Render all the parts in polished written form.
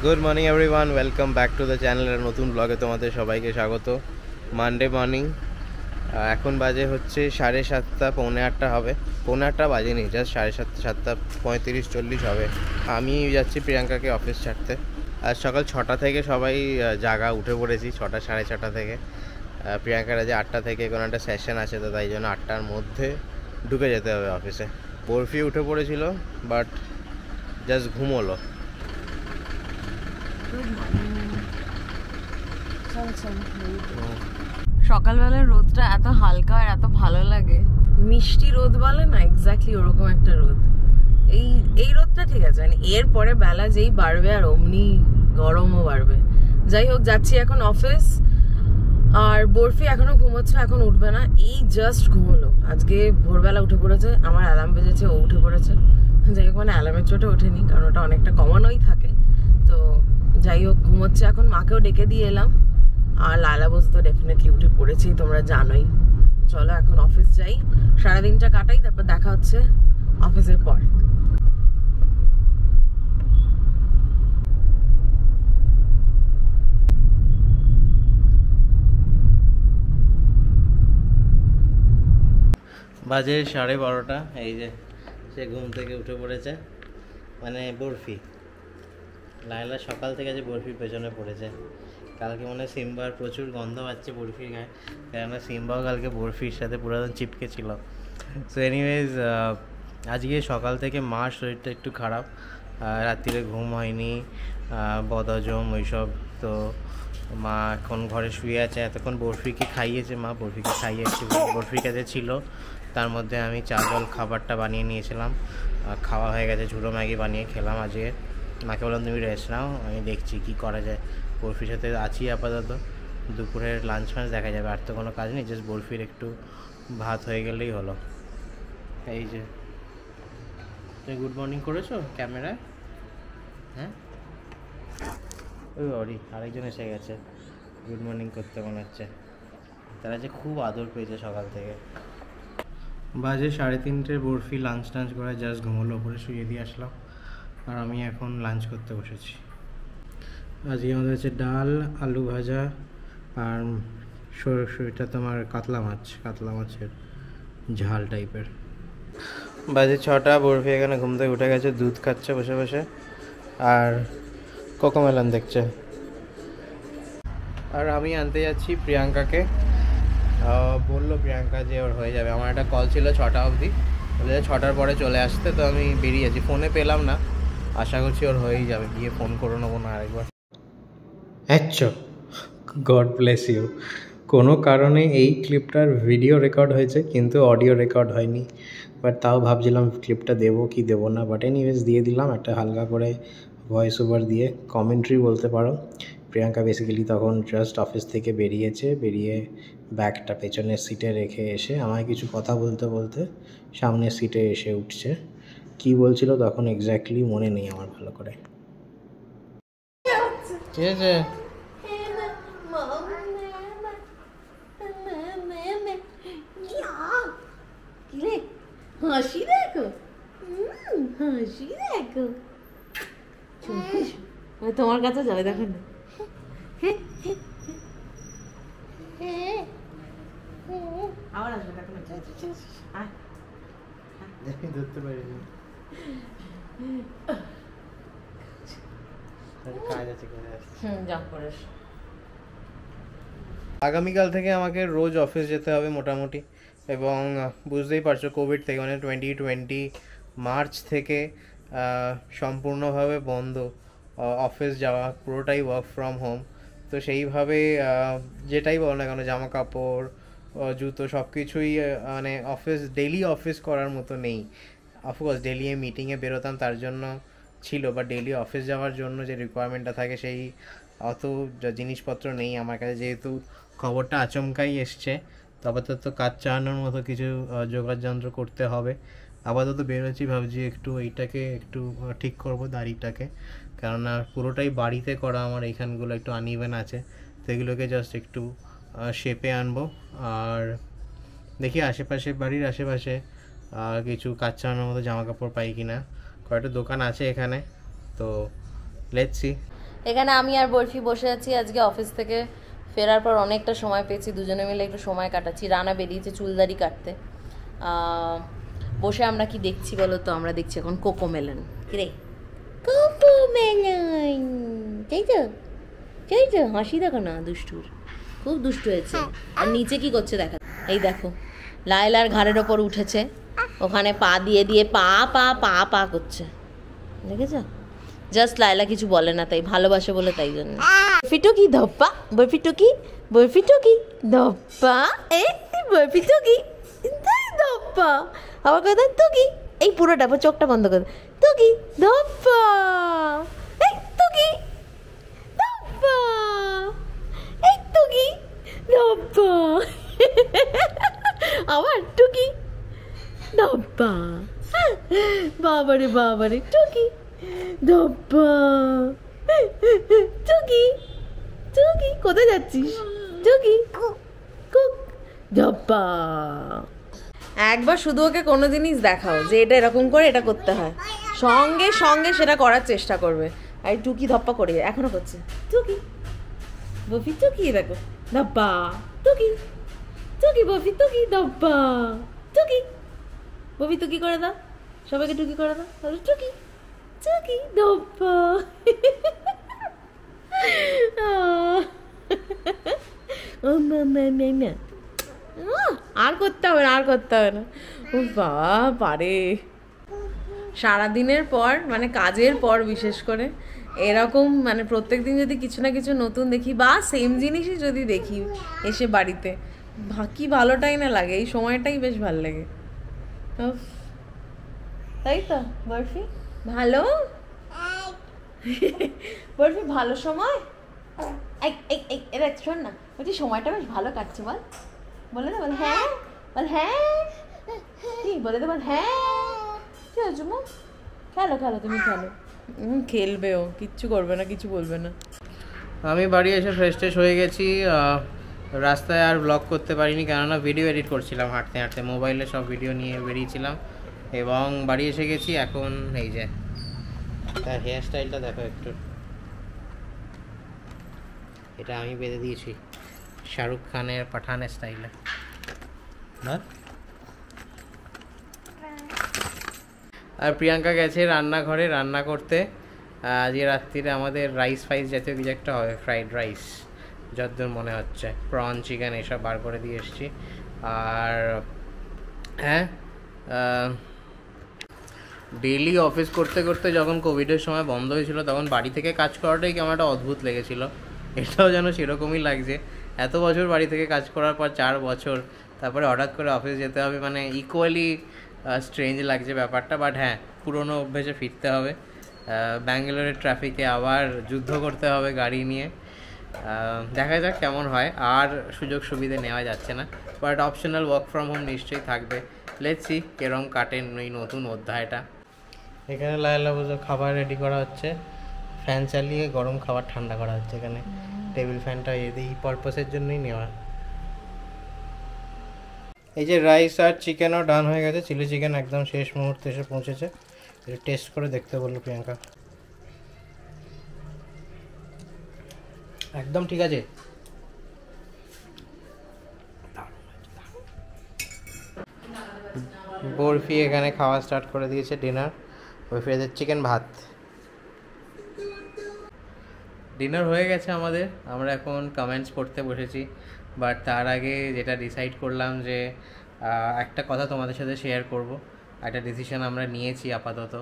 Good morning everyone, welcome back to the চ্যানেলের নতুন ব্লগে তোমাদের সবাইকে স্বাগত। মানডে মর্নিং, এখন বাজে হচ্ছে 7:30, পৌনে 8টা হবে। পৌনে 8টা বাজেনি, জাস্ট 7:30, 7:35-40 হবে। আমি যাচ্ছি প্রিয়াঙ্কাকে অফিস ছাড়তে। আজ সকাল 6টা থেকে সবাই জাগা উঠে পড়েছি, 6টা 6:30 থেকে। প্রিয়াঙ্কার আজ 8টা থেকে কোনো একটা সেশন আছে, তো তাই জন্য 8টার মধ্যে ঢুকে যেতে হবে অফিসে। বরফি উঠে পড়েছিল, বাট জাস্ট ঘুমোলো। সকালবেলার রোদটা এত হালকা আর এত ভালো লাগে, মিষ্টি রোদ বলে না, এক্স্যাক্টলি ওরকম একটা রোদ। এই রোদটা ঠিক আছে, মানে এরপরে বেলা যেই বাড়বে আর অমনি গরমও বাড়বে। যাই হোক, যাচ্ছি এখন অফিস। আর বরফি এখনো ঘুমোচ্ছে, এখন উঠবে না, এই জাস্ট ঘুমোলো। আজকে ভোরবেলা উঠে পড়েছে, আমার অ্যালার্ম বেজেছে, ও উঠে পড়েছে। যাই হোক, মানে অ্যালার্মের চোটে ওঠেনি, কারণ ওটা অনেকটা কমানোই থাকে। তো যাই হোক, ঘুমোচ্ছে এখন। মাকেও ডেকে দিয়ে এলাম। আর লালা বসু তো ডেফিনেটলি উঠে পড়েছি, তোমরা জানোই। চলো এখন অফিস যাই, সারাদিনটা কাটাই, তারপর দেখা হচ্ছে অফিসের পর। বাজে 12:30। এই যে সে ঘুম থেকে উঠে পড়েছে, মানে বরফি। লায়লা সকাল থেকে যে বরফির পেছনে পড়েছে। কালকে মনে হয় সিম্বার প্রচুর গন্ধ পাচ্ছে বরফির গায়ে, কেননা সিম্বাও কালকে বরফির সাথে পুরাতন চিপকে ছিল। সো এনিওয়েজ, আজকে সকাল থেকে মার শরীরটা একটু খারাপ, রাত্রিরে ঘুম হয়নি, বদহজম ওইসব। তো মা এখন ঘরে শুয়ে আছে। এতক্ষণ বরফিকে খাইয়েছে মা, বরফিকে খাইয়ে একটু বরফির কাছে ছিল। তার মধ্যে আমি চা জল খাবারটা বানিয়ে নিয়েছিলাম, খাওয়া হয়ে গেছে। ঝুড়ো ম্যাগি বানিয়ে খেলাম আজকে। মাকে বললাম তুমি রেস্ট নাও, আমি দেখছি কি করা যায়। বরফির সাথে আছি আপাতত, দুপুরের লাঞ্চ ফাঞ্চ দেখা যাবে। আর তো কোনো কাজ নেই, জাস্ট বরফির একটু ভাত হয়ে গেলেই হলো। এই যে তুমি গুড মর্নিং করেছো ক্যামেরায়? হ্যাঁ, ওই অরি আরেকজন এসে গেছে গুড মর্নিং করতে, মনে হচ্ছে তারা যে খুব আদর পেয়েছে সকাল থেকে। বাজে 3:30, বরফি লাঞ্চ টাঞ্চ করে জাস্ট ঘুমোলো, ওপরে শুয়ে দিয়ে আসলাম। আর আমি এখন লাঞ্চ করতে বসেছি। আজকে আমাদের হচ্ছে ডাল, আলু ভাজা, আর এটা তোমার কাতলা মাছের ঝাল টাইপের। বাজে 6টা, বরফি এখানে ঘুম থেকে উঠে গেছে, দুধ খাচ্ছে বসে বসে, আর কোকোমেলন দেখছে। আর আমি আনতে যাচ্ছি প্রিয়াঙ্কাকে। বললো প্রিয়াঙ্কা যে ওর হয়ে যাবে। আমার একটা কল ছিল 6টা অবধি, বলে 6টার পরে চলে আসতে, তো আমি বেরিয়েছি। ফোনে পেলাম না, আশা করছি ওর হয়েই যাবে। গিয়ে ফোন করে নেবো না আরেকবার। আচ্ছা, গড ব্লেস ইউ। কোনো কারণে এই ক্লিপটার ভিডিও রেকর্ড হয়েছে কিন্তু অডিও রেকর্ড হয়নি, বাট তাও ভাবছিলাম ক্লিপটা দেবো কি দেবো না, বাট এনিওয়েজ দিয়ে দিলাম একটা হালকা করে ভয়েস ওভার দিয়ে, কমেন্ট্রি বলতে পারো। প্রিয়াঙ্কা বেসিক্যালি তখন জাস্ট অফিস থেকে বেরিয়ে ব্যাগটা পেছনের সিটে রেখে এসে আমায় কিছু কথা বলতে বলতে সামনের সিটে এসে উঠছে। কি বলছিল তখন এক্স্যাক্টলি মনে নেই আমার ভালো করে। ঠিক আছে, হাসি দেখো, হাসি দেখো, তোমার কাছে যাবে, দেখো না। আবার আসবে, দেখো না, ধরতে পারিনি। কাজ আছে, যা করে। আগামীকাল থেকে আমাকে রোজ অফিস যেতে হবে মোটামুটি, এবং বুঝতেই পারছো কোভিড থেকে, মানে 2020 মার্চ থেকে সম্পূর্ণভাবে বন্ধ অফিস যাওয়া, পুরোটাই ওয়ার্ক ফ্রম হোম। তো সেইভাবে যেটাই বলো না কেন, জামা কাপড়, জুতো, সব কিছুই মানে ডেইলি অফিস করার মতো নেই। অফকোর্স ডেইলি মিটিংয়ে বেরোতাম, তার জন্য ছিল, বা ডেইলি অফিস যাওয়ার জন্য যে রিকোয়ারমেন্টটা থাকে সেই অত জিনিসপত্র নেই আমার কাছে। যেহেতু খবরটা আচমকাই এসছে, তো আপাতত কাজ চালানোর মতো কিছু যোগাযন্ত্র করতে হবে। আপাতত বেরোচ্ছি, ভাবছি একটু এইটাকে একটু ঠিক করব, দাড়িটাকে, কেননা পুরোটাই বাড়িতে করা, আমার এইখানগুলো একটু আনইভেন আছে, তো এগুলোকে জাস্ট একটু শেপে আনবো। আর দেখি আশেপাশে, বাড়ির আশেপাশে কিছু কাজ চালানোর মতো জামা কাপড় পাই কিনা। কয়েকটা দোকান আছে এখানে, তো লেটস সি। এখানে আমি আর বরফি বসে আছি। আজকে অফিস থেকে ফেরার পর অনেকটা সময় পেয়েছি, দুজনে মিলে একটু সময় কাটাচ্ছি। রানা বেরিয়েছে চুলদারি কাটতে। বসে আমরা কি দেখছি বলো তো? আমরা দেখছি এখন কোকোমেলন। কিরে কোকোমেলন, তাই তো? তাই তো? হাসি দেখো না দুষ্টুর, খুব দুষ্টু হয়েছে। আর নিচে কি করছে দেখা, এই দেখো লায়লার ঘাড়ের ওপর উঠেছে, ওখানে পা দিয়ে দিয়ে পা পা পা পা করছে, দেখেছো? জাস্ট লায়লা কিছু বলে না, তাই ভালোবাসে বলে, তাই জন্য। বরফি টুকি ধপ্পা, বরফি টুকি, বরফি টুকি ধপ্পা, এই বরফি টুকি ধপ্পা, আবার কথা টুকি, এই পুরোটা চোখটা বন্ধ করে টুকি ধপ্পা, এই টুকি ধপ্পা, এই টুকি ধপ্পা, আবার টুকি ধপ্পা, বাবারে বাবারে টুকি ধপ্পা, টুকি টুকি, কোথায় যাচ্ছিস টুকি? কুক ধপ্পা। একবার শুধু ওকে কোনো জিনিস দেখাও যে এটা এরকম করে এটা করতে হয়, সঙ্গে সঙ্গে সেটা করার চেষ্টা করবে। আর টুকি ধপ্পা করে এখনো করছে, টুকি বফি টুকি, দেখো ধপ্পা, টুকি টুকি বফি টুকি ধপ্পা, টুকি বফি টুকি করে দাও, সবাইকে টুকি করে দাও, টুকি টুকি ধপ্পা। আর করতে হবে না, আর করতে হবে না। ও বাবা পারে। সারাদিনের পর মানে কাজের পর বিশেষ করে এরকম মানে প্রত্যেকদিন যদি কিছু না কিছু নতুন দেখি বা সেম জিনিসই যদি দেখি এসে বাড়িতে, কি ভালোটাই না লাগে, এই সময়টাই বেশ ভালো লাগে। তাই তো বরফি? ভালো বরফি, ভালো সময়। এবার শোন না, বলছি সময়টা বেশ ভালো কাটছে, বল বলে দে, বল হ্যাঁ, বল হ্যাঁ, কি বলে দে, বল হ্যাঁ। কি হয়েছে মা? খেলো খেলো, তুমি খেলো। খেলবে ও, কিচ্ছু করবে না, কিছু বলবে না। আমি বাড়ি এসে ফ্রেশ ট্রেশ হয়ে গেছি। রাস্তায় আর ব্লগ করতে পারিনি, কেননা ভিডিও এডিট করছিলাম হাঁটতে হাঁটতে, মোবাইলে সব ভিডিও নিয়ে বেরিয়েছিলাম এবং বাড়ি এসে গেছি। এখন এই যে তার হেয়ার স্টাইলটা দেখো একটু, এটা আমি বেঁধে দিয়েছি শাহরুখ খানের পাঠানের স্টাইলে। আর প্রিয়াঙ্কা গেছে রান্নাঘরে রান্না করতে। আজকে রাত্রিরে আমাদের রাইস ফাইস জাতীয় কিছু একটা হবে, ফ্রাইড রাইস যতদূর মনে হচ্ছে, প্রন চিকেন এসব বার করে দিয়ে এসেছি। আর হ্যাঁ, ডেইলি অফিস করতে করতে যখন কোভিডের সময় বন্ধ হয়েছিল তখন বাড়ি থেকে কাজ করাটাই কেমন একটা অদ্ভুত লেগেছিল। এটাও যেন সেরকমই লাগছে, এত বছর বাড়ি থেকে কাজ করার পর 4 বছর তারপরে হঠাৎ করে অফিস যেতে হবে, মানে ইকুয়ালি স্ট্রেঞ্জ লাগছে ব্যাপারটা। বাট হ্যাঁ, পুরোনো অভ্যেসে ফিরতে হবে। ব্যাঙ্গালোরের ট্রাফিকে আবার যুদ্ধ করতে হবে গাড়ি নিয়ে। দেখা যাক কেমন হয়, আর সুযোগ সুবিধে নেওয়া যাচ্ছে না, but optional work from home নিশ্চয়ই থাকবে। লেটস সি কেরম কাটেন ওই নতুন অধ্যায়টা। এখানে লায়লা বুঝো খাবার রেডি করা হচ্ছে, ফ্যান চালিয়ে গরম খাবার ঠান্ডা করা হচ্ছে। এখানে টেবিল ফ্যানটা এই পারপাসের জন্যই নেওয়া। এই যে রাইস আর চিকেনও ডান হয়ে গেছে, চিলি চিকেন একদম শেষ মুহূর্তে এসে পৌঁছেছে। এটা টেস্ট করে দেখতে বললো প্রিয়াঙ্কা। একদম ঠিক আছে। বরফি এখানে খাওয়া স্টার্ট করে দিয়েছে, ডিনার। বরফিদের চিকেন ভাত। ডিনার হয়ে গেছে আমাদের, আমরা এখন কমেন্টস পড়তে বসেছি। বাট তার আগে যেটা ডিসাইড করলাম যে একটা কথা তোমাদের সাথে শেয়ার করব। একটা ডিসিশন আমরা নিয়েছি আপাতত,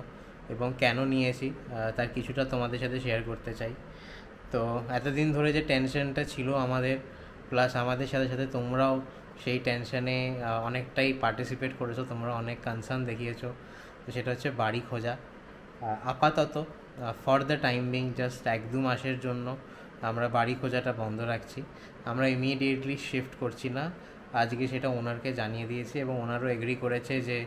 এবং কেন নিয়েছি তার কিছুটা তোমাদের সাথে শেয়ার করতে চাই। তো এতদিন ধরে যে টেনশনটা ছিল আমাদের, প্লাস আমাদের সাথে সাথে তোমরাও সেই টেনশনে অনেকটাই পার্টিসিপেট করেছো, তোমরা অনেক কনসার্ন দেখিয়েছো। তো সেটা হচ্ছে বাড়ি খোঁজা। আপাতত for the time being just 1-2 মাসের জন্য আমরা বাড়ি খোঁজাটা বন্ধ রাখছি। আমরা ইমিডিয়েটলি শিফট করছি না। আজকে সেটা ওনারকে জানিয়ে দিয়েছি এবং ওনারও এগ্রি করেছে যে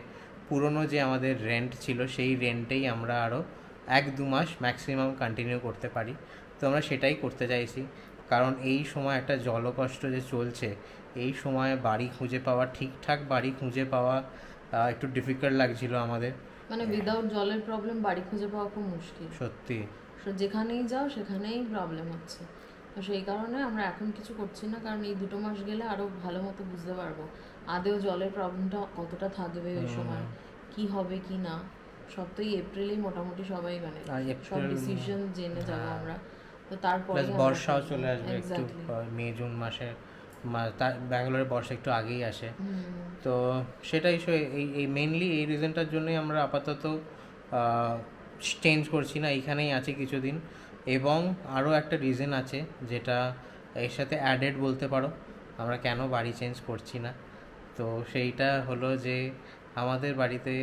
পুরনো যে আমাদের রেন্ট ছিল সেই রেন্টেই আমরা আরও 1-2 মাস ম্যাক্সিমাম কন্টিনিউ করতে পারি। তো আমরা সেটাই করতে চাইছি, কারণ এই সময় একটা জলকষ্ট যে চলছে, এই সময় বাড়ি খুঁজে পাওয়া, ঠিকঠাক বাড়ি খুঁজে পাওয়া একটু ডিফিকাল্ট লাগছিল আমাদের। মানে উইদাউট জলের প্রবলেম বাড়ি খুঁজে পাওয়া খুব মুশকিল। সত্যি যেখানেই যাও সেখানেই প্রবলেম হচ্ছে। তো সেই কারণে আমরা এখন কিছু করছি না, কারণ এই 2 মাস গেলে আরও ভালো মতো বুঝতে পারবো আদেও জলের প্রবলেমটা কতটা থাকবে ওই সময়, কি হবে কি না। সব তো এই এপ্রিলেই মোটামুটি সবাই মানে সব ডিসিশন জেনে যাবো আমরা। তো তারপরে বর্ষাও চলে আসবে একটু, মে জুন মাসে ব্যাঙ্গালোরে বর্ষা একটু আগেই আসে। তো সেটাই এই মেনলি এই রিজনটার জন্যই আমরা আপাতত চেঞ্জ করছি না, এইখানেই আছি কিছুদিন। এবং আরও একটা রিজন আছে যেটা এর সাথে অ্যাডেড বলতে পারো, আমরা কেন বাড়ি চেঞ্জ করছি না। তো সেইটা হলো যে আমাদের বাড়িতে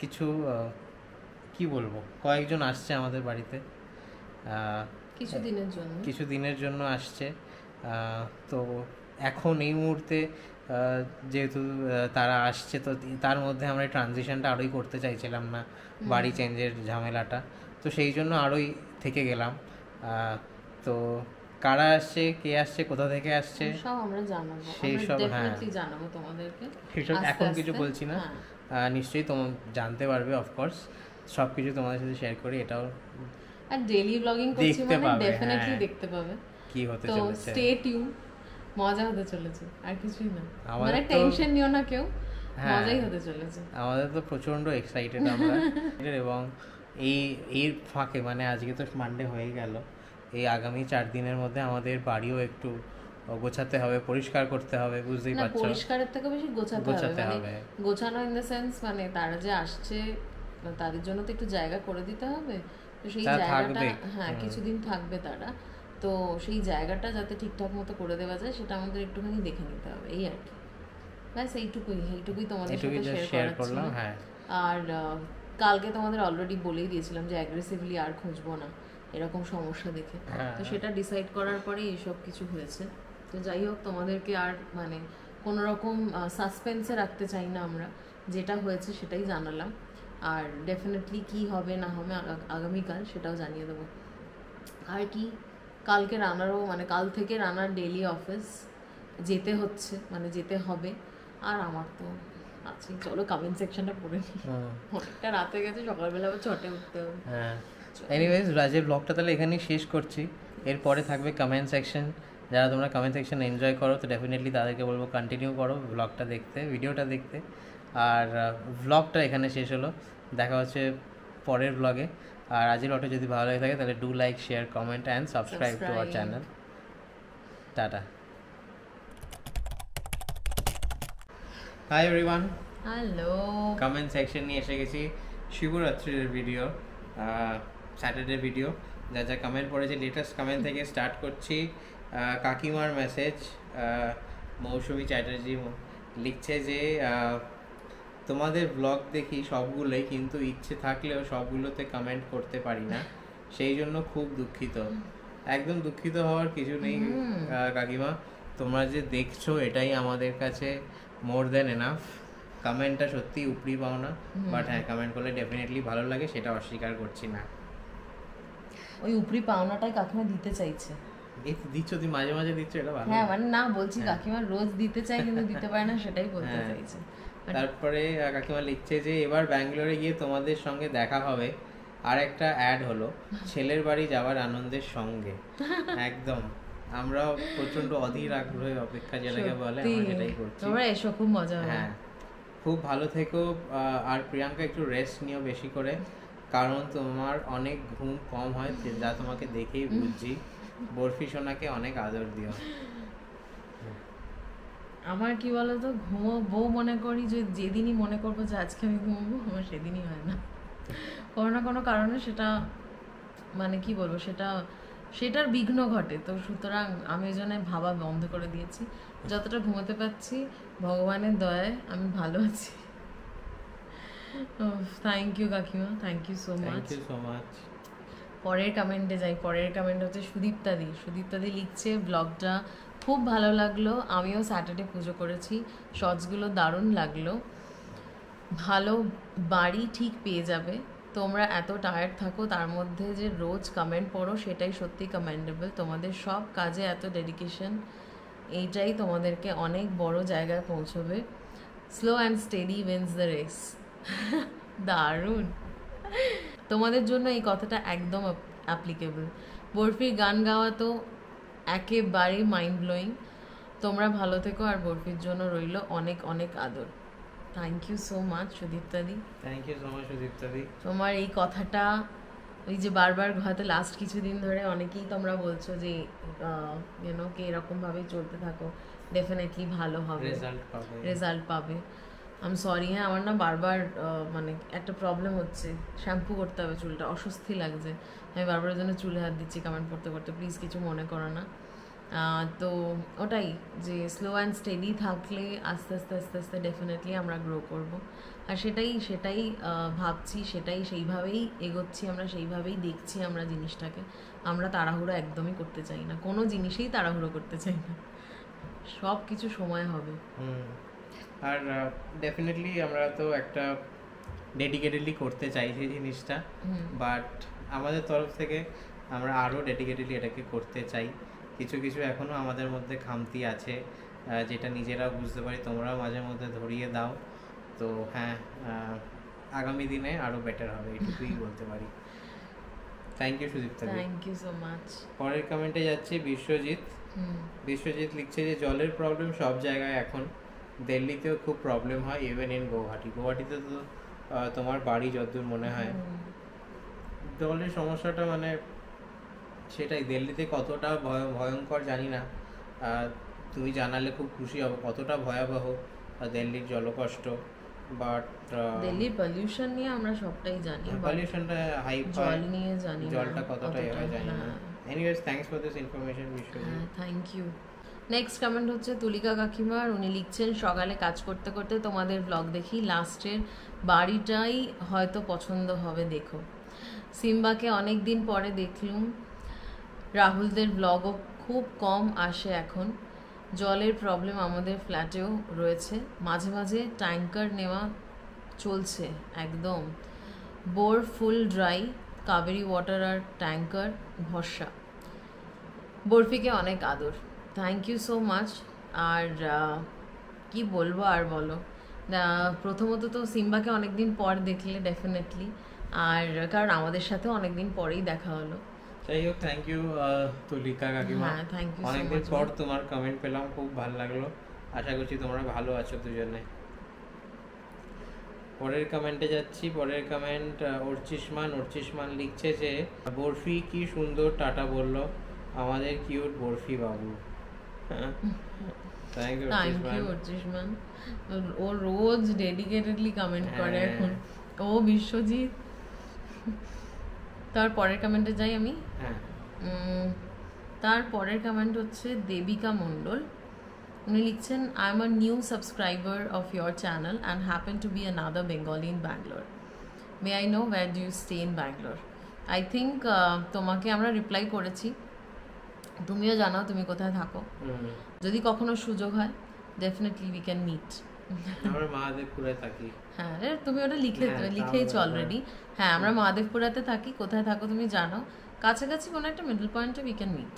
কিছু কি বলবো, কয়েকজন আসছে আমাদের বাড়িতে কিছু দিনের জন্য আসছে। তো এখন এই মুহূর্তে যেহেতু তারা আসছে, তো তার মধ্যে আমরা ট্রানজিশনটা আরোই করতে চাইছিলাম না, বাড়ি চেঞ্জের ঝামেলাটা। তো সেই জন্য আরোই থেকে গেলাম। তো কারা আসছে, কে আসছে, কোথা থেকে আসছে সব আমরা জানাবো, সেই সব জানাবো তোমাদেরকে। সেসব এখন কিছু বলছি না, নিশ্চয়ই তোমরা জানতে পারবে। অফকোর্স সব কিছু তোমাদের সাথে শেয়ার করি, এটাও আর ডেইলি ব্লগিং করছি মানে ডেফিনেটলি দেখতে পাবে কি হতে চলেছে। তো স্টে টিউন, মজা হতে চলেছে, আর কিছুই না, মানে টেনশন নিও না কেউ, মজাই হতে চলেছে। আমাদের তো প্রচন্ড এক্সাইটেড আমরা। এবং এই ফাঁকে মানে আজকে তো মানডে হয়ে গেল, এই আগামী 4 দিনের মধ্যে আমাদের বাড়িও একটু গোছাতে হবে, পরিষ্কার করতে হবে, বুঝতেই পারছো। পরিষ্কারের থেকে বেশি গোছাতে হবে, গোছানো ইন দ্য সেন্স মানে তারা যে আসছে তাদের জন্য তো একটু জায়গা করে দিতে হবে। তো সেই জায়গাটা কিছুদিন থাকবে তারা, তো সেই জায়গাটা যাতে ঠিকঠাক মতো করে দেওয়া যায় সেটা আমাদের একটুখানি দেখে নিতে হবে, এই আর কি। ব্যাস এইটুকুই তোমাদের সাথে শেয়ার করলাম। আর কালকে তোমাদের অলরেডি বলেই দিয়েছিলাম যে অ্যাগ্রেসিভলি আর খুঁজবো না এরকম সমস্যা দেখে। তো সেটা ডিসাইড করার পরে এইসব কিছু হয়েছে। তো যাই হোক, তোমাদেরকে আর মানে কোনো রকম সাসপেন্সে রাখতে চাই না আমরা, যেটা হয়েছে সেটাই জানালাম। আর ডেফিনেটলি কি হবে না হবে আগামীকাল সেটাও জানিয়ে দেবো। আর কি, কালকে রানারও মানে কাল থেকে রানার ডেইলি অফিস যেতে হচ্ছে, মানে যেতে হবে। আর আমার তো আছেই, চলো কমেন্ট সেকশনটা পড়ে নিই, অনেকটা রাতে গেছে, সকালবেলা আবার 6টে উঠতে হবে। এনিওয়েজ রাজের ব্লগটা তাহলে এখানেই শেষ করছি। এরপরে থাকবে কমেন্ট সেকশন। যারা তোমরা কমেন্ট সেকশন এনজয় করো তো ডেফিনেটলি তাদেরকে বলবো কন্টিনিউ করো ব্লগটা দেখতে, ভিডিওটা দেখতে। আর ব্লগটা এখানে শেষ হলো, দেখা হচ্ছে পরের ব্লগে। আর আজের ব্লগটা যদি ভালো লাগে থাকে তাহলে do like, share, comment and subscribe to our channel. Tata. Hi everyone, hello. Comment section নিয়ে এসে গেছি শিবরাত্রির ভিডিও, স্যাটারডে ভিডিও। যা যা কমেন্ট পড়েছে লেটেস্ট কমেন্ট থেকে স্টার্ট করছি। কাকিমার মেসেজ, মৌসুমী চ্যাটার্জি লিখছে যে তোমাদের ব্লগ দেখি সবগুলোই, কিন্তু ইচ্ছে থাকলেও সবগুলোতে কমেন্ট করতে পারি না, সেই জন্য খুব দুঃখিত। একদম দুঃখিত হওয়ার কিছু নেই কাকিমা, তোমরা যে দেখছো এটাই আমাদের কাছে মোর দেন এনাফ। কমেন্টটা সত্যি উপরি পাও না, বাট হ্যাঁ কমেন্ট করলে ডেফিনেটলি ভালো লাগে, সেটা অস্বীকার করছি না। ওই উপরি পাওনাটাই কাকিমা দিতে চাইছে। দিচ্ছ তুমি মাঝে মাঝে দিচ্ছ, এটা ভালো। হ্যাঁ মানে না বলছি কাকিমা রোজ দিতে চাই কিন্তু দিতে পারে না, সেটাই বলতে চাইছে। তারপরে কাকিমা লিখছে যে এবার ব্যাঙ্গালোরে গিয়ে তোমাদের সঙ্গে দেখা হবে। আর একটা অ্যাড হলো ছেলের বাড়ি যাওয়ার আনন্দের সঙ্গে। একদম আমরা প্রচন্ড অধীর আগ্রহে অপেক্ষা যেটাকে বলে, আমরা সেটাই করছি। তোমরা এসো, খুব মজা হবে। হ্যাঁ, খুব ভালো থেকো। আর প্রিয়াঙ্কা একটু রেস্ট নিও বেশি করে, কারণ তোমার অনেক ঘুম কম হয়, যা তোমাকে দেখেই বুঝছি। বরফি সোনাকে অনেক আদর দিও। আমার কি বলতো, ঘুমোবো মনে করি যে যেদিনই মনে করবো যে আজকে আমি ঘুমোবো, আমার সেদিনই হয় না, কোনো না কোনো কারণে সেটা মানে কি বলবো সেটার বিঘ্ন ঘটে। তো সুতরাং আমি ওই জন্য ভাবা বন্ধ করে দিয়েছি। যতটা ঘুমোতে পারছি ভগবানের দয়ায় আমি ভালো আছি। থ্যাংক ইউ কাকিমা, থ্যাংক ইউ সো মাচ। পরের কমেন্টে যাই। পরের কমেন্ট হচ্ছে সুদীপ্তাদি লিখছে ব্লগটা খুব ভালো লাগলো, আমিও স্যাটারডে পুজো করেছি, শর্টসগুলো দারুণ লাগলো, ভালো বাড়ি ঠিক পেয়ে যাবে। তোমরা এত টায়ার্ড থাকো তার মধ্যে যে রোজ কমেন্ট পড়ো সেটাই সত্যি কমেন্ডেবল। তোমাদের সব কাজে এত ডেডিকেশন, এইটাই তোমাদেরকে অনেক বড় জায়গায় পৌঁছবে। Slow and steady wins the race. দারুণ। তোমাদের জন্য এই কথাটা একদম অ্যাপ্লিকেবল। বরফির গান গাওয়া তো একেবারেই মাইন্ড ব্লোয়িং। তোমরা ভালো থেকো, আর বরফির জন্য রইল অনেক অনেক আদর। থ্যাংক ইউ সো মাচ সুদীপ্তাদি। থ্যাংক ইউ সো মাচ সুদীপ্তাদি। তোমার এই কথাটা ওই যে বারবার হয়তো লাস্ট কিছুদিন ধরে অনেকেই তোমরা বলছো যে কে এরকমভাবেই চলতে থাকো, ডেফিনেটলি ভালো হবে, রেজাল্ট পাবে। আই সরি, হ্যাঁ আমার না বারবার মানে একটা প্রবলেম হচ্ছে, শ্যাম্পু করতে হবে চুলটা, অস্বস্তি লাগছে, আমি বারবার জন্য চুলে হাত দিচ্ছি কমেন্ট করতে করতে, প্লিজ কিছু মনে করো না। তো ওটাই যে স্লো অ্যান্ড স্টেডি থাকলে আস্তে আস্তে আস্তে আস্তে ডেফিনেটলি আমরা গ্রো করব, আর সেটাই ভাবছি, সেইভাবেই এগোচ্ছি আমরা, সেইভাবেই দেখছি আমরা জিনিসটাকে। আমরা তাড়াহুড়ো একদমই করতে চাই না, কোনো জিনিসেই তাড়াহুড়ো করতে চাই না, সব কিছু সময় হবে। আর ডেফিনেটলি আমরা তো একটা ডেডিকেটেডলি করতে চাইছি জিনিসটা, বাট আমাদের তরফ থেকে আমরা আরও ডেডিকেটেডলি এটাকে করতে চাই। কিছু কিছু এখনও আমাদের মধ্যে খামতি আছে, যেটা নিজেরাও বুঝতে পারি, তোমরাও মাঝে মধ্যে ধরিয়ে দাও। তো হ্যাঁ, আগামী দিনে আরও বেটার হবে, এটুকুই বলতে পারি। Thank you Sudipta, thank you so much. পরের কমেন্টে যাচ্ছে বিশ্বজিৎ লিখছে যে জলের প্রবলেম সব জায়গায় এখন, দিল্লিতেও খুব প্রবলেম হয়, ইভেন ইন গুয়াহাটিতে তো তোমার বাড়ি যতদূর মনে হয়। জলের সমস্যাটা মানে সেটাই, দিল্লিতে কতটা ভয়ঙ্কর জানি না, তুমি জানালে খুব খুশি হবে কতটা ভয়াবহ দিল্লির জলকষ্ট। বাট দিল্লির পলিউশন নিয়ে আমরা সবটাই জানি, পলিউশনটা হাই, জল নিয়ে জানি, জলটা কতটা জানি না। Anyways thanks for this information Biswajit. Thank you. Next comment হচ্ছে তুলিকা কাকিমার, উনি লিখছেন সকালে কাজ করতে করতে তোমাদের ব্লগ দেখি, লাস্টের বাড়িটাই হয়তো পছন্দ হবে, দেখো সিম্বাকে অনেক দিন পরে দেখলুম, রাহুলদের ব্লগও খুব কম আসে এখন, জলের প্রবলেম আমাদের ফ্ল্যাটেও রয়েছে, মাঝে মাঝে ট্যাঙ্কার নেওয়া চলছে, একদম bore full dry, Kaveri water আর ট্যাঙ্কার ভরসা। বরফিকে অনেক আদর। Thank you so much. আর কি বলবো আর বলো, প্রথমত তো সিম্বাকে অনেকদিন পর দেখলে ডেফিনেটলি, আর কারণ আমাদের সাথেও অনেকদিন পরেই দেখা হলো। যাই হোক, থ্যাংক ইউ তুলিকা কাকিমা, অনেকদিন পর তোমার কমেন্ট পেলাম, খুব ভালো লাগলো। আশা করছি তোমরা ভালো আছো দুজনে। পরের কমেন্টে যাচ্ছি। পরের কমেন্ট অর্চিসমান লিখছে যে বরফি কি সুন্দর টাটা বললো, আমাদের কিউট বরফি বাবু। থ্যাংক ইউ অর্চিসমান, ও রোজ ডেডিকেটেডলি কমেন্ট করে এখন, ও বিশ্বজিৎ। তার পরের কমেন্টে যাই আমি। তার পরের কমেন্ট হচ্ছে দেবিকা মণ্ডল, উনি লিখছেন I am a new subscriber of your channel and happen to be another Bengali in Bangalore, may I know where do you stay in Bangalore. I think তোমাকে আমরা রিপ্লাই করেছি, তুমিও জানাও তুমি কোথায় থাকো, যদি কখনো সুযোগ হয় ডেফিনেটলি উই ক্যান মিট। আমরা মহাদেবপুরে থাকি। হ্যাঁ, তুমি ওটা লিখেইছো অলরেডি। হ্যাঁ, আমরা মহাদেবপুরাতে থাকি, কোথায় থাকো তুমি জানো, কাছাকাছি কোনো একটা মিডল পয়েন্টে we can meet.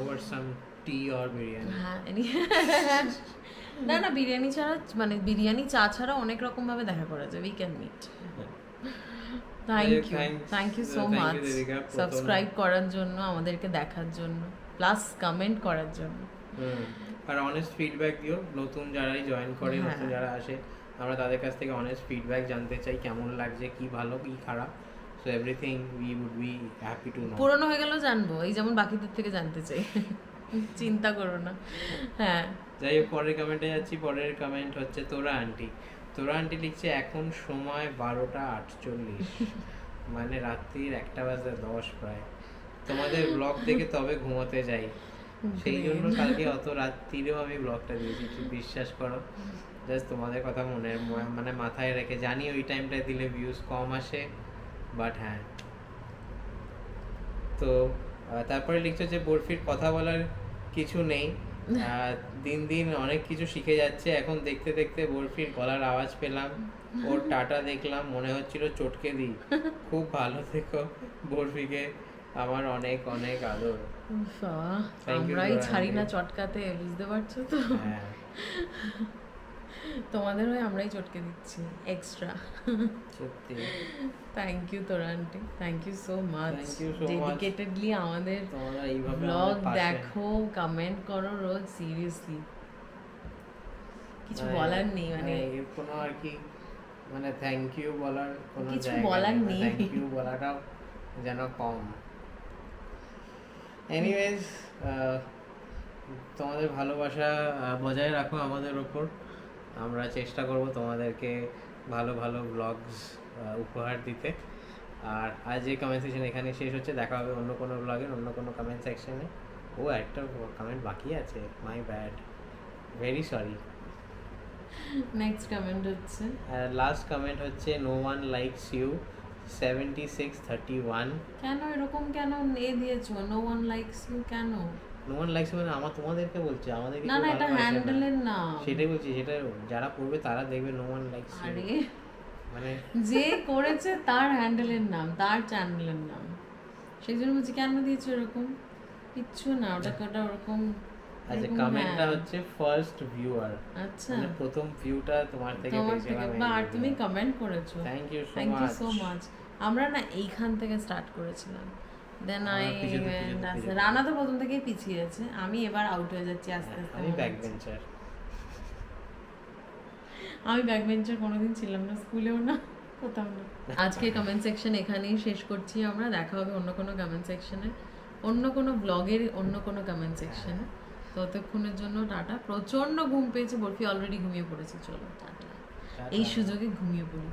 Over some tea or biryani. হ্যাঁ, না বিরিয়ানি ছাড়া, মানে বিরিয়ানি চা ছাড়া অনেক রকম ভাবে দেখা করা যায়, we can meet. Thank you so much subscribe করার জন্য, আমাদেরকে দেখার জন্য, প্লাস কমেন্ট করার জন্য। আর অনেস্ট ফিডব্যাক দিও, নতুন যারাই জয়েন করে, নতুন যারা আসে, আমরা তাদের কাছ থেকে অনেস্ট ফিডব্যাক জানতে চাই, কেমন লাগছে, কি ভালো কি খারাপ। So everything we would be happy to know. পুরনো হয়ে গেলেও জানবো, এই যেমন বাকিদের থেকে জানতে চাই, চিন্তা করো না। হ্যাঁ, যাই হোক, পরের কমেন্টে যাচ্ছি। পরের কমেন্ট হচ্ছে তোরা আন্টি লিখছে এখন সময় 12:48, মানে রাত্রির 1:10 প্রায়। তোমাদের ব্লগ দেখে তবে ঘুমোতে যাই, সেই জন্য কালকে অত রাত্রিরেও আমি ব্লগটা দিয়েছি, বিশ্বাস করো। জাস্ট তোমাদের কথা মানে মাথায় রেখে, জানি ওই টাইমটায় দিলে ভিউজ কম আসে, বাট হ্যাঁ। তো তারপরে লিখছো যে বরফির কথা বলার কিছু নেই, দিন দিন অনেক কিছু শিখে যাচ্ছে, এখন দেখতে দেখতে বরফির গলার আওয়াজ পেলাম, ওর টাটা দেখলাম, মনে হচ্ছিল চটকে দিই। খুব ভালো থেকো বরফিকে, আমার অনেক অনেক আদর। আমরাই ছাড়ি না চটকাতে, বুঝতে পারছো তো। তোমাদের হয়ে আমরাই চটকে দিচ্ছি এক্সট্রা। সত্যি থ্যাংক ইউ তোরা aunty, thank you so much. Thank you so much. Dedicatedly আমাদের তোমরা এইভাবে ব্লগ আমাদের পাশে- দেখো, কমেন্ট করো রোজ, সিরিয়াসলি কিছু মানে- বলার নেই, মানে এর কোনো আর কি মানে থ্যাংক ইউ বলার কোনো কিছু জায়গা বলার নেই। থ্যাংক ইউ বলাটাও যেন কম। এনিওয়েজ তোমাদের ভালোবাসা বজায় রাখো আমাদের ওপর। আমরা চেষ্টা করব তোমাদেরকে ভালো ভালো ব্লগস উপহার দিতে। আর আজ এই কমেন্ট সেকশন এখানে শেষ হচ্ছে, দেখা হবে অন্য কোনো ব্লগের অন্য কোনো কমেন্ট সেকশনে। ও একটা কমেন্ট বাকি আছে, my bad, very sorry. Next comment হচ্ছে লাস্ট কমেন্ট হচ্ছে নো ওয়ান লাইকস ইউ 7631। কেন এরকম কেন দিয়েছো, নো ওয়ান লাইকস ইউ কেন? নো ওয়ান লাইকস মানে আমার তোমাদেরকে বলছি, আমাদেরকে না না, এটা হ্যান্ডেলের নাম। সেটাই বলছি, সেটা যারা পড়বে তারা দেখবে নো ওয়ান লাইকস ইউ আরে মানে যে করেছে তার হ্যান্ডেলের নাম, তার চ্যানেলের নাম, সেই জন্য বলছি কেন দিয়েছো এরকম। কিচ্ছু না, ওটা ওরকম। আচ্ছা, এরকম কমেন্টটা হ্যাঁ। হচ্ছে ফার্স্ট ভিউয়ার, আচ্ছা মানে প্রথম ভিউটা তোমার থেকে তোমার থেকে, পেয়েছিলাম। বা আর তুমি কমেন্ট করেছো, thank you thank you so much. আমরা না এইখান থেকে স্টার্ট করেছিলাম, দেন আমরা আই পিছাতে, পিছাতে, পিছাতে। রানা তো প্রথম থেকেই পিছিয়ে আছে, আমি এবার আউট হয়ে যাচ্ছি আস্তে আস্তে। আমি ব্যাক বেঞ্চার। আমি ব্যাক বেঞ্চার কোনোদিন ছিলাম না, স্কুলেও না, কোথাও না। আজকে কমেন্ট সেকশন এখানেই শেষ করছি আমরা, দেখা হবে অন্য কোনো কমেন্ট সেকশনে, অন্য কোনো ব্লগের অন্য কোনো কমেন্ট সেকশনে। ততক্ষণের জন্য টাটা। প্রচন্ড ঘুম পেয়েছে, বরফি অলরেডি ঘুমিয়ে পড়েছে, চলো টাটা, এই সুযোগে ঘুমিয়ে পড়ি।